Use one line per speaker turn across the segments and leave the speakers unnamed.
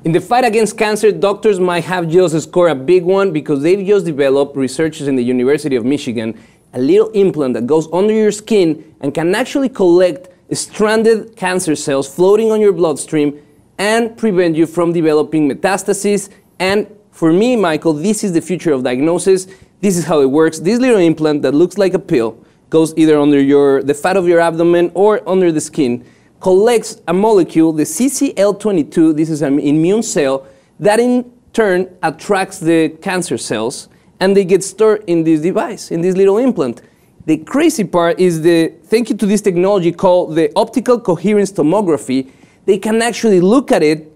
In the fight against cancer, doctors might have just scored a big one because they've just developed, researchers in the University of Michigan, a little implant that goes under your skin and can actually collect stranded cancer cells floating on your bloodstream and prevent you from developing metastases. And for me, Michael, this is the future of diagnosis. This is how it works. This little implant that looks like a pill goes either under the fat of your abdomen or under the skin, collects a molecule, the CCL22, this is an immune cell, that in turn attracts the cancer cells, and they get stored in this device, in this little implant. The crazy part is thank you to this technology called the optical coherence tomography, they can actually look at it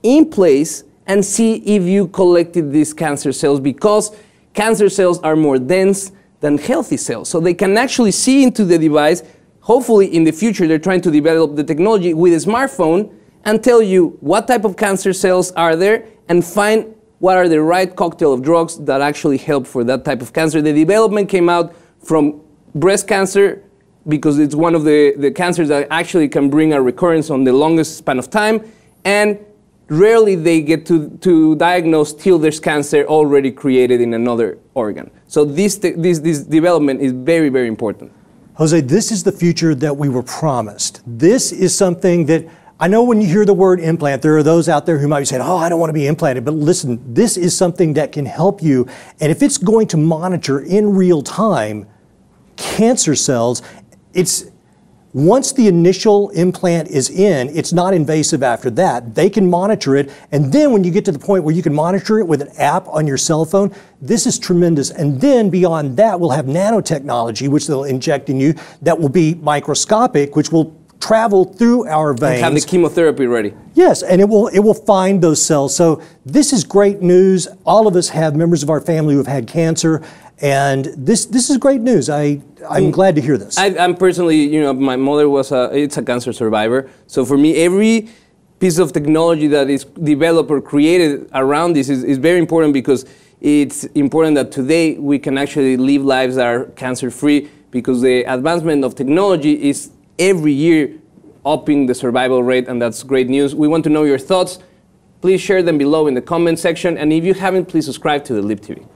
in place and see if you collected these cancer cells, because cancer cells are more dense than healthy cells. So they can actually see into the device. Hopefully in the future they're trying to develop the technology with a smartphone and tell you what type of cancer cells are there and find what are the right cocktail of drugs that actually help for that type of cancer. The development came out from breast cancer because it's one of the cancers that actually can bring a recurrence on the longest span of time, and rarely they get to diagnose till there's cancer already created in another organ. So this development is very, very important.
Jose, this is the future that we were promised. This is something that, I know when you hear the word implant, there are those out there who might be saying, oh, I don't want to be implanted. But listen, this is something that can help you. And if it's going to monitor in real time cancer cells, once the initial implant is in, it's not invasive after that. They can monitor it, and then when you get to the point where you can monitor it with an app on your cell phone, this is tremendous. And then beyond that, we'll have nanotechnology, which they'll inject in you, that will be microscopic, which will travel through our veins.
And have the chemotherapy ready.
Yes, and it will find those cells. So this is great news. All of us have members of our family who have had cancer, and this is great news. I'm glad to hear this.
I'm personally, my mother was a cancer survivor. So for me, every piece of technology that is developed or created around this is very important, because it's important that today we can actually live lives that are cancer-free, because the advancement of technology is every year upping the survival rate, and that's great news. We want to know your thoughts. Please share them below in the comment section, and if you haven't, please subscribe to the Lip TV.